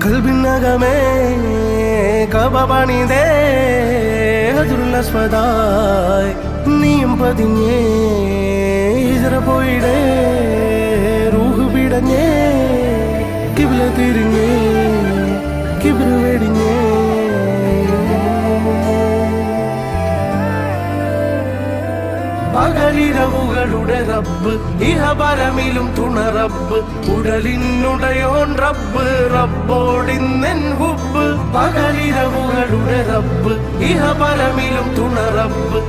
കൽബിനകമേ കബ പണിതേ ഹജറുൽ നീയും പതിഞ്ഞേ ഹിജറ പോയിടേ റൂഹ് പിടഞ്ഞേ കിബില തിരിഞ്ഞേ കിബിറ് വെടിഞ്ഞേ പകലിരവുകളുടെ റബ്ബ് ഇഹപരമിലും തുണ റബ്ബ് ഉടലിനുടയോൻ റബ്ബ് റബ്ബോടിന്നെൻ ഹുബ്ബ് പകലിരവുകളുടെ റബ്ബ് ഇഹപരമിലും തുണ റബ്ബ്